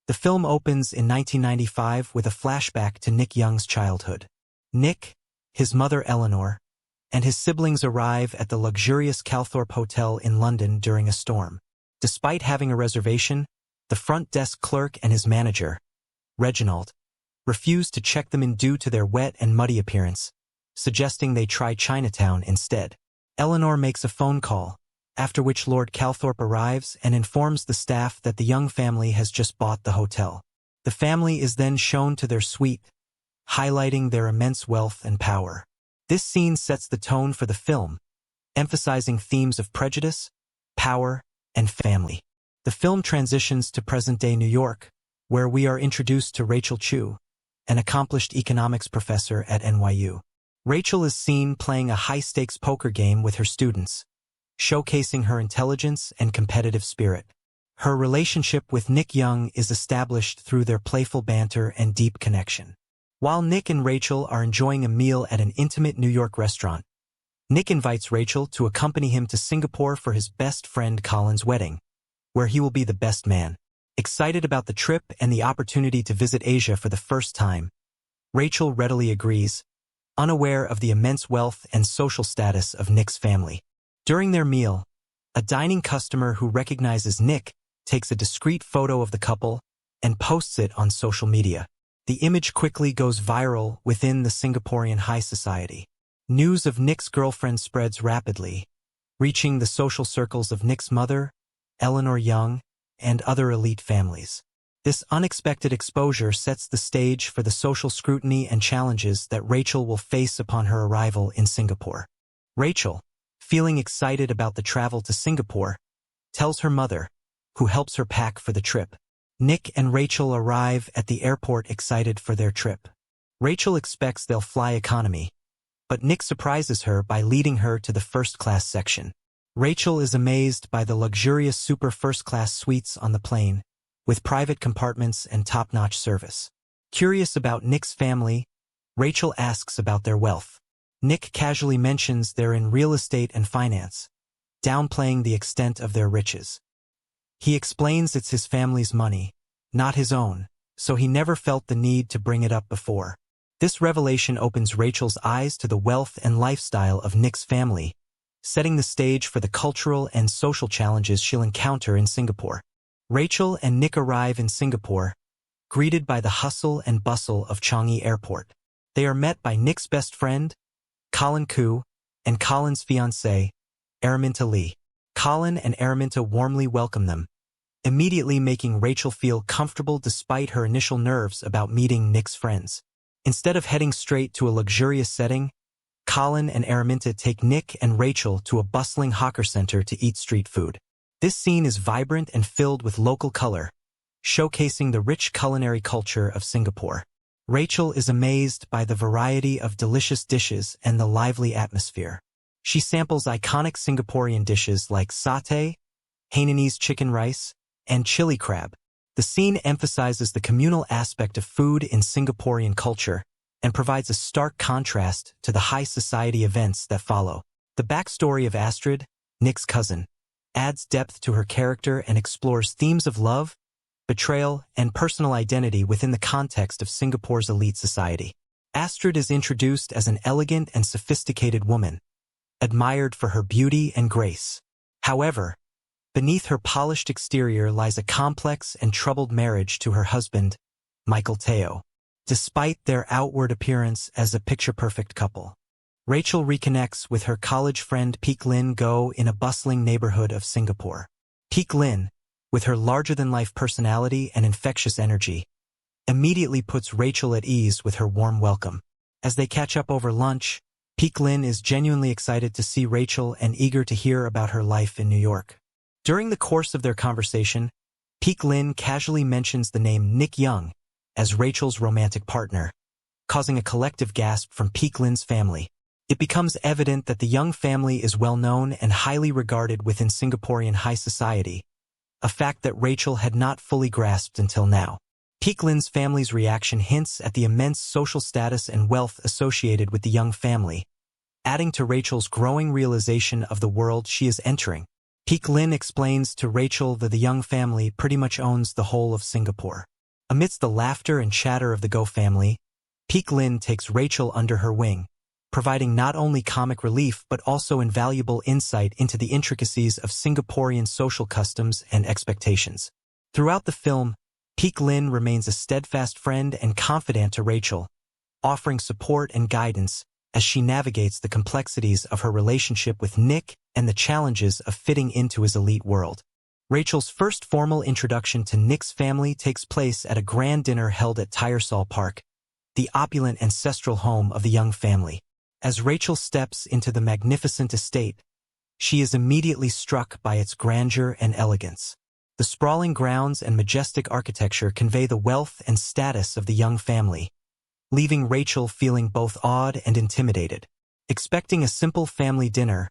The film opens in 1995 with a flashback to Nick Young's childhood. Nick, his mother Eleanor, and his siblings arrive at the luxurious Calthorpe Hotel in London during a storm. Despite having a reservation, the front desk clerk and his manager, Reginald, refuse to check them in due to their wet and muddy appearance, suggesting they try Chinatown instead. Eleanor makes a phone call, after which Lord Calthorpe arrives and informs the staff that the Young family has just bought the hotel. The family is then shown to their suite, highlighting their immense wealth and power. This scene sets the tone for the film, emphasizing themes of prejudice, power, and family. The film transitions to present-day New York, where we are introduced to JonMChu, an accomplished economics professor at NYU. Rachel is seen playing a high-stakes poker game with her students, showcasing her intelligence and competitive spirit. Her relationship with Nick Young is established through their playful banter and deep connection. While Nick and Rachel are enjoying a meal at an intimate New York restaurant, Nick invites Rachel to accompany him to Singapore for his best friend Colin's wedding, where he will be the best man. Excited about the trip and the opportunity to visit Asia for the first time, Rachel readily agrees, unaware of the immense wealth and social status of Nick's family. During their meal, a dining customer who recognizes Nick takes a discreet photo of the couple and posts it on social media. The image quickly goes viral within the Singaporean high society. News of Nick's girlfriend spreads rapidly, reaching the social circles of Nick's mother, Eleanor Young, and other elite families. This unexpected exposure sets the stage for the social scrutiny and challenges that Rachel will face upon her arrival in Singapore. Rachel, feeling excited about the travel to Singapore, tells her mother, who helps her pack for the trip. Nick and Rachel arrive at the airport excited for their trip. Rachel expects they'll fly economy, but Nick surprises her by leading her to the first-class section. Rachel is amazed by the luxurious super first-class suites on the plane, with private compartments and top-notch service. Curious about Nick's family, Rachel asks about their wealth. Nick casually mentions they're in real estate and finance, downplaying the extent of their riches. He explains it's his family's money, not his own, so he never felt the need to bring it up before. This revelation opens Rachel's eyes to the wealth and lifestyle of Nick's family, setting the stage for the cultural and social challenges she'll encounter in Singapore. Rachel and Nick arrive in Singapore, greeted by the hustle and bustle of Changi Airport. They are met by Nick's best friend, Colin Koo, and Colin's fiancée, Araminta Lee. Colin and Araminta warmly welcome them, immediately making Rachel feel comfortable despite her initial nerves about meeting Nick's friends. Instead of heading straight to a luxurious setting, Colin and Araminta take Nick and Rachel to a bustling hawker center to eat street food. This scene is vibrant and filled with local color, showcasing the rich culinary culture of Singapore. Rachel is amazed by the variety of delicious dishes and the lively atmosphere. She samples iconic Singaporean dishes like satay, Hainanese chicken rice, and chili crab. The scene emphasizes the communal aspect of food in Singaporean culture and provides a stark contrast to the high society events that follow. The backstory of Astrid, Nick's cousin, adds depth to her character and explores themes of love, betrayal, and personal identity within the context of Singapore's elite society. Astrid is introduced as an elegant and sophisticated woman, admired for her beauty and grace. However, beneath her polished exterior lies a complex and troubled marriage to her husband, Michael Teo. Despite their outward appearance as a picture-perfect couple, Rachel reconnects with her college friend Peek Lin Go in a bustling neighborhood of Singapore. Peek Lin, with her larger-than-life personality and infectious energy, immediately puts Rachel at ease with her warm welcome. As they catch up over lunch, Peek Lin is genuinely excited to see Rachel and eager to hear about her life in New York. During the course of their conversation, Peek Lin casually mentions the name Nick Young as Rachel's romantic partner, causing a collective gasp from Peek Lin's family. It becomes evident that the Young family is well-known and highly regarded within Singaporean high society, a fact that Rachel had not fully grasped until now. Peek Lin's family's reaction hints at the immense social status and wealth associated with the Young family, adding to Rachel's growing realization of the world she is entering. Peek Lin explains to Rachel that the Young family pretty much owns the whole of Singapore. Amidst the laughter and chatter of the Go family, Peak Lin takes Rachel under her wing, providing not only comic relief but also invaluable insight into the intricacies of Singaporean social customs and expectations. Throughout the film, Peak Lin remains a steadfast friend and confidant to Rachel, offering support and guidance as she navigates the complexities of her relationship with Nick and the challenges of fitting into his elite world. Rachel's first formal introduction to Nick's family takes place at a grand dinner held at Tyersall Park, the opulent ancestral home of the young family. As Rachel steps into the magnificent estate, she is immediately struck by its grandeur and elegance. The sprawling grounds and majestic architecture convey the wealth and status of the young family, leaving Rachel feeling both awed and intimidated. Expecting a simple family dinner,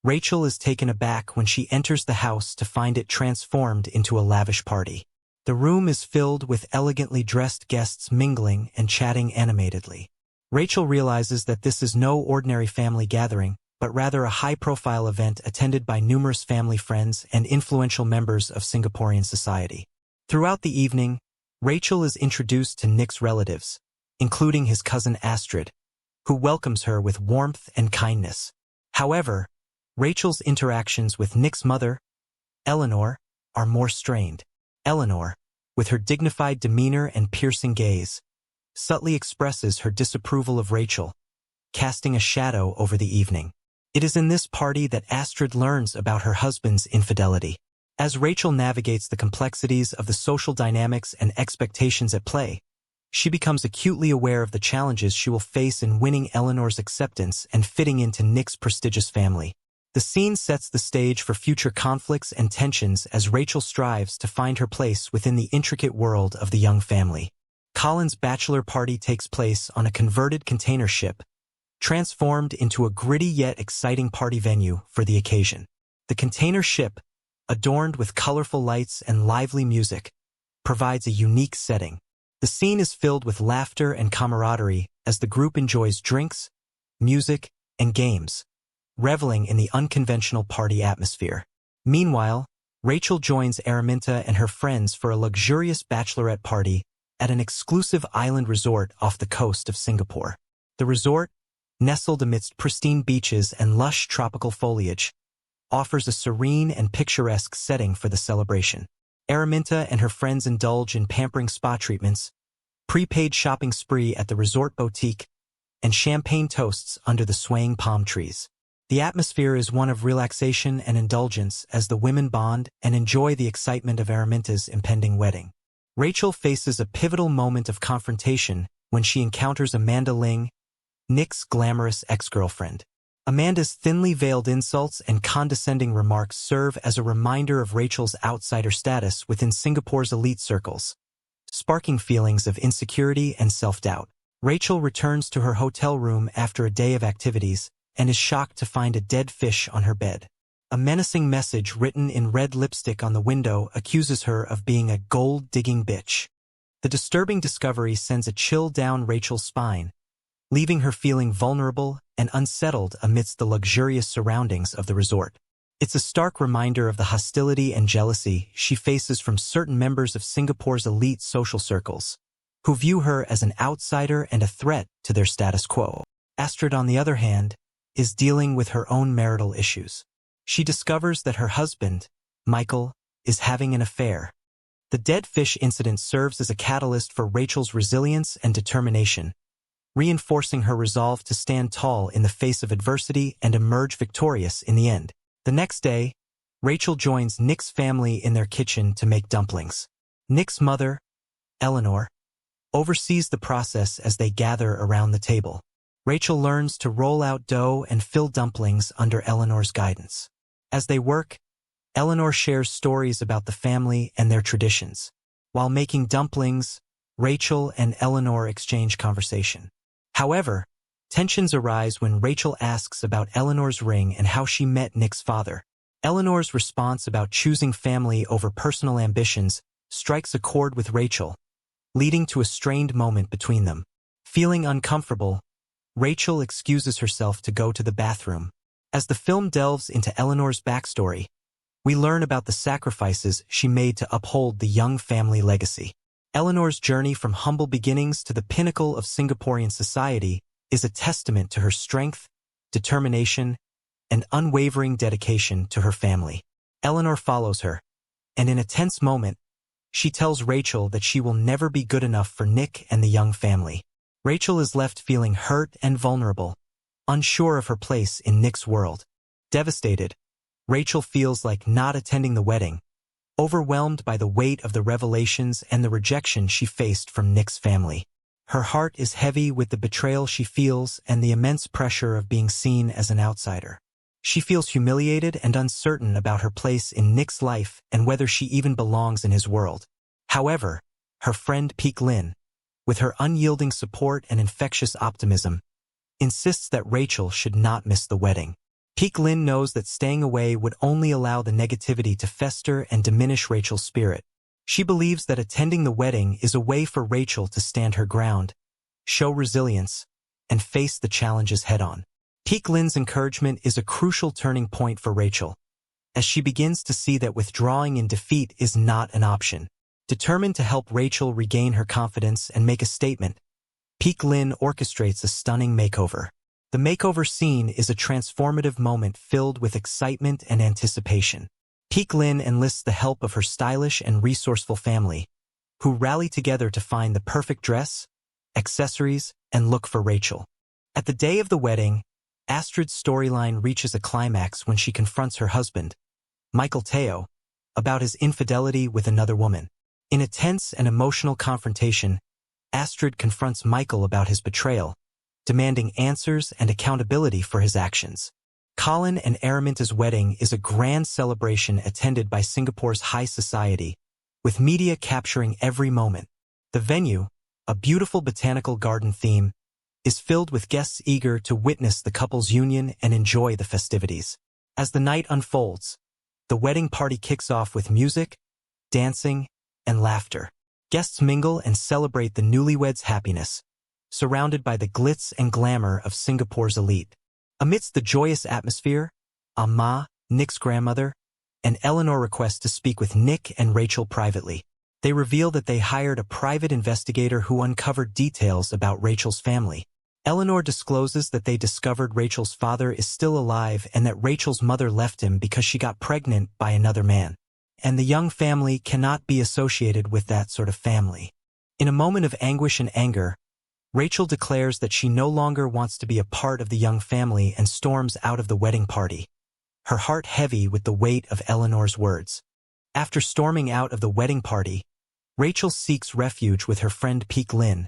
Rachel is taken aback when she enters the house to find it transformed into a lavish party. The room is filled with elegantly dressed guests mingling and chatting animatedly. Rachel realizes that this is no ordinary family gathering, but rather a high-profile event attended by numerous family friends and influential members of Singaporean society. Throughout the evening, Rachel is introduced to Nick's relatives, including his cousin Astrid, who welcomes her with warmth and kindness. However, Rachel's interactions with Nick's mother, Eleanor, are more strained. Eleanor, with her dignified demeanor and piercing gaze, subtly expresses her disapproval of Rachel, casting a shadow over the evening. It is in this party that Astrid learns about her husband's infidelity. As Rachel navigates the complexities of the social dynamics and expectations at play, she becomes acutely aware of the challenges she will face in winning Eleanor's acceptance and fitting into Nick's prestigious family. The scene sets the stage for future conflicts and tensions as Rachel strives to find her place within the intricate world of the young family. Colin's bachelor party takes place on a converted container ship, transformed into a gritty yet exciting party venue for the occasion. The container ship, adorned with colorful lights and lively music, provides a unique setting. The scene is filled with laughter and camaraderie as the group enjoys drinks, music, and games, reveling in the unconventional party atmosphere. Meanwhile, Rachel joins Araminta and her friends for a luxurious bachelorette party at an exclusive island resort off the coast of Singapore. The resort, nestled amidst pristine beaches and lush tropical foliage, offers a serene and picturesque setting for the celebration. Araminta and her friends indulge in pampering spa treatments, prepaid shopping spree at the resort boutique, and champagne toasts under the swaying palm trees. The atmosphere is one of relaxation and indulgence as the women bond and enjoy the excitement of Araminta's impending wedding. Rachel faces a pivotal moment of confrontation when she encounters Amanda Ling, Nick's glamorous ex-girlfriend. Amanda's thinly veiled insults and condescending remarks serve as a reminder of Rachel's outsider status within Singapore's elite circles, sparking feelings of insecurity and self-doubt. Rachel returns to her hotel room after a day of activities and is shocked to find a dead fish on her bed. A menacing message written in red lipstick on the window accuses her of being a gold-digging bitch. The disturbing discovery sends a chill down Rachel's spine, leaving her feeling vulnerable and unsettled amidst the luxurious surroundings of the resort. It's a stark reminder of the hostility and jealousy she faces from certain members of Singapore's elite social circles, who view her as an outsider and a threat to their status quo. Astrid, on the other hand, is dealing with her own marital issues. She discovers that her husband, Michael, is having an affair. The dead fish incident serves as a catalyst for Rachel's resilience and determination, reinforcing her resolve to stand tall in the face of adversity and emerge victorious in the end. The next day, Rachel joins Nick's family in their kitchen to make dumplings. Nick's mother, Eleanor, oversees the process as they gather around the table. Rachel learns to roll out dough and fill dumplings under Eleanor's guidance. As they work, Eleanor shares stories about the family and their traditions. While making dumplings, Rachel and Eleanor exchange conversation. However, tensions arise when Rachel asks about Eleanor's ring and how she met Nick's father. Eleanor's response about choosing family over personal ambitions strikes a chord with Rachel, leading to a strained moment between them. Feeling uncomfortable, Rachel excuses herself to go to the bathroom. As the film delves into Eleanor's backstory, we learn about the sacrifices she made to uphold the young family legacy. Eleanor's journey from humble beginnings to the pinnacle of Singaporean society is a testament to her strength, determination, and unwavering dedication to her family. Eleanor follows her, and in a tense moment, she tells Rachel that she will never be good enough for Nick and the young family. Rachel is left feeling hurt and vulnerable, unsure of her place in Nick's world. Devastated, Rachel feels like not attending the wedding, overwhelmed by the weight of the revelations and the rejection she faced from Nick's family. Her heart is heavy with the betrayal she feels and the immense pressure of being seen as an outsider. She feels humiliated and uncertain about her place in Nick's life and whether she even belongs in his world. However, her friend Peek Lin, with her unyielding support and infectious optimism, insists that Rachel should not miss the wedding. Peek Lin knows that staying away would only allow the negativity to fester and diminish Rachel's spirit. She believes that attending the wedding is a way for Rachel to stand her ground, show resilience, and face the challenges head-on. Peek Lin's encouragement is a crucial turning point for Rachel, as she begins to see that withdrawing in defeat is not an option. Determined to help Rachel regain her confidence and make a statement, Peek Lin orchestrates a stunning makeover. The makeover scene is a transformative moment filled with excitement and anticipation. Peek Lin enlists the help of her stylish and resourceful family, who rally together to find the perfect dress, accessories, and look for Rachel. At the day of the wedding, Astrid's storyline reaches a climax when she confronts her husband, Michael Teo, about his infidelity with another woman. In a tense and emotional confrontation, Astrid confronts Michael about his betrayal, demanding answers and accountability for his actions. Colin and Araminta's wedding is a grand celebration attended by Singapore's high society, with media capturing every moment. The venue, a beautiful botanical garden theme, is filled with guests eager to witness the couple's union and enjoy the festivities. As the night unfolds, the wedding party kicks off with music, dancing, and laughter. Guests mingle and celebrate the newlyweds' happiness, surrounded by the glitz and glamour of Singapore's elite. Amidst the joyous atmosphere, Ma, Nick's grandmother, and Eleanor request to speak with Nick and Rachel privately. They reveal that they hired a private investigator who uncovered details about Rachel's family. Eleanor discloses that they discovered Rachel's father is still alive and that Rachel's mother left him because she got pregnant by another man. And the young family cannot be associated with that sort of family. In a moment of anguish and anger, Rachel declares that she no longer wants to be a part of the young family and storms out of the wedding party, her heart heavy with the weight of Eleanor's words. After storming out of the wedding party, Rachel seeks refuge with her friend Peek Lin,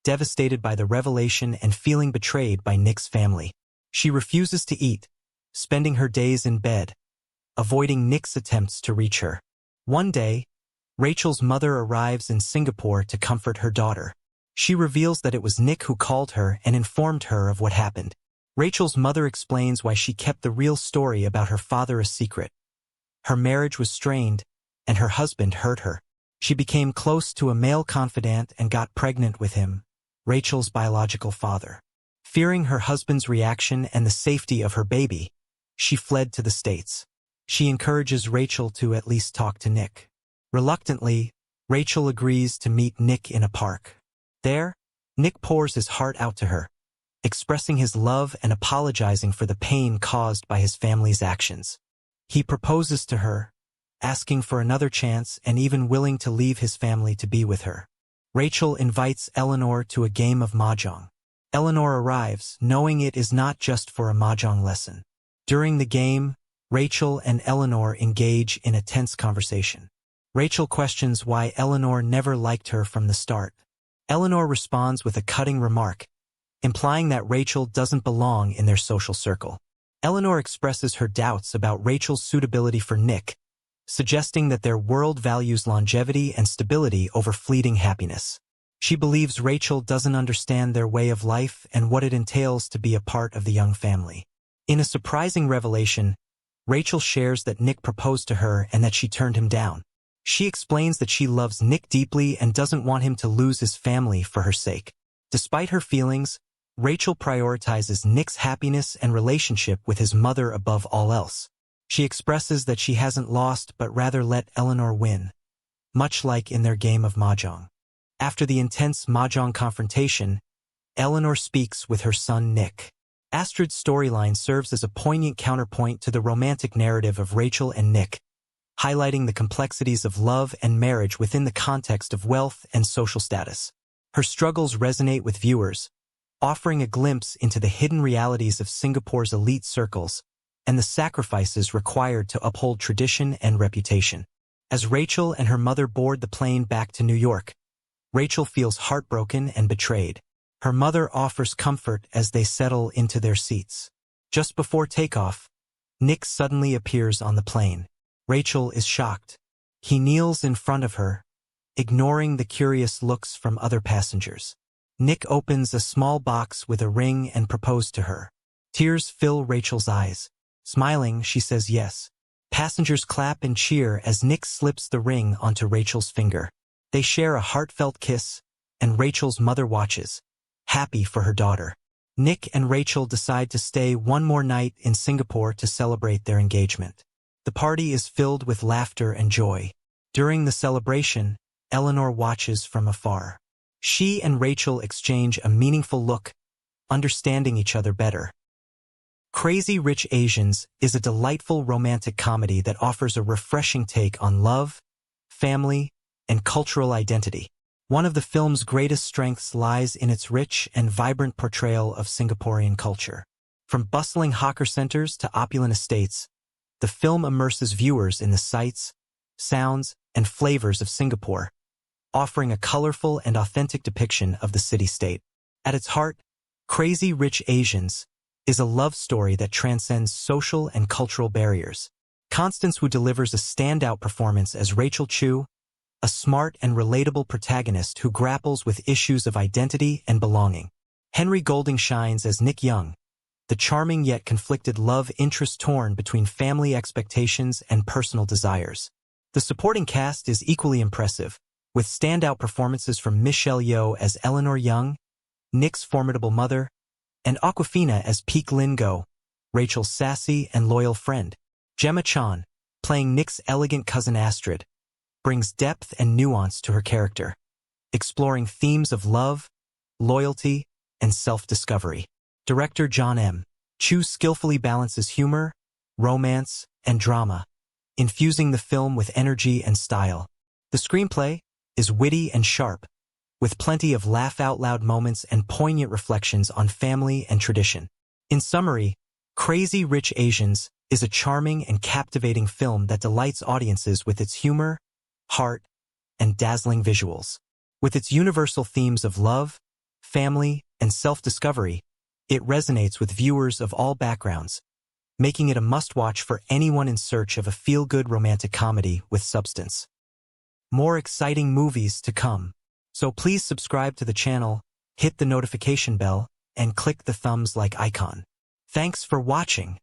devastated by the revelation and feeling betrayed by Nick's family. She refuses to eat, spending her days in bed, avoiding Nick's attempts to reach her. One day, Rachel's mother arrives in Singapore to comfort her daughter. She reveals that it was Nick who called her and informed her of what happened. Rachel's mother explains why she kept the real story about her father a secret. Her marriage was strained, and her husband hurt her. She became close to a male confidant and got pregnant with him, Rachel's biological father. Fearing her husband's reaction and the safety of her baby, she fled to the States. She encourages Rachel to at least talk to Nick. Reluctantly, Rachel agrees to meet Nick in a park. There, Nick pours his heart out to her, expressing his love and apologizing for the pain caused by his family's actions. He proposes to her, asking for another chance and even willing to leave his family to be with her. Rachel invites Eleanor to a game of mahjong. Eleanor arrives, knowing it is not just for a mahjong lesson. During the game, Rachel and Eleanor engage in a tense conversation. Rachel questions why Eleanor never liked her from the start. Eleanor responds with a cutting remark, implying that Rachel doesn't belong in their social circle. Eleanor expresses her doubts about Rachel's suitability for Nick, suggesting that their world values longevity and stability over fleeting happiness. She believes Rachel doesn't understand their way of life and what it entails to be a part of the young family. In a surprising revelation, Rachel shares that Nick proposed to her and that she turned him down. She explains that she loves Nick deeply and doesn't want him to lose his family for her sake. Despite her feelings, Rachel prioritizes Nick's happiness and relationship with his mother above all else. She expresses that she hasn't lost but rather let Eleanor win, much like in their game of mahjong. After the intense mahjong confrontation, Eleanor speaks with her son Nick. Astrid's storyline serves as a poignant counterpoint to the romantic narrative of Rachel and Nick, highlighting the complexities of love and marriage within the context of wealth and social status. Her struggles resonate with viewers, offering a glimpse into the hidden realities of Singapore's elite circles and the sacrifices required to uphold tradition and reputation. As Rachel and her mother board the plane back to New York, Rachel feels heartbroken and betrayed. Her mother offers comfort as they settle into their seats. Just before takeoff, Nick suddenly appears on the plane. Rachel is shocked. He kneels in front of her, ignoring the curious looks from other passengers. Nick opens a small box with a ring and proposes to her. Tears fill Rachel's eyes. Smiling, she says yes. Passengers clap and cheer as Nick slips the ring onto Rachel's finger. They share a heartfelt kiss, and Rachel's mother watches, happy for her daughter. Nick and Rachel decide to stay one more night in Singapore to celebrate their engagement. The party is filled with laughter and joy. During the celebration, Eleanor watches from afar. She and Rachel exchange a meaningful look, understanding each other better. Crazy Rich Asians is a delightful romantic comedy that offers a refreshing take on love, family, and cultural identity. One of the film's greatest strengths lies in its rich and vibrant portrayal of Singaporean culture. From bustling hawker centers to opulent estates, the film immerses viewers in the sights, sounds, and flavors of Singapore, offering a colorful and authentic depiction of the city-state. At its heart, Crazy Rich Asians is a love story that transcends social and cultural barriers. Constance Wu delivers a standout performance as JonMChu, a smart and relatable protagonist who grapples with issues of identity and belonging. Henry Golding shines as Nick Young, the charming yet conflicted love interest torn between family expectations and personal desires. The supporting cast is equally impressive, with standout performances from Michelle Yeoh as Eleanor Young, Nick's formidable mother, and Awkwafina as Peek Lin Go, Rachel's sassy and loyal friend. JonMChu, playing Nick's elegant cousin Astrid, brings depth and nuance to her character, exploring themes of love, loyalty, and self-discovery. Director JonMChu skillfully balances humor, romance, and drama, infusing the film with energy and style. The screenplay is witty and sharp, with plenty of laugh-out-loud moments and poignant reflections on family and tradition. In summary, Crazy Rich Asians is a charming and captivating film that delights audiences with its humor, heart, and dazzling visuals. With its universal themes of love, family, and self-discovery, it resonates with viewers of all backgrounds, making it a must-watch for anyone in search of a feel-good romantic comedy with substance. More exciting movies to come. So please subscribe to the channel, hit the notification bell, and click the thumbs like icon. Thanks for watching.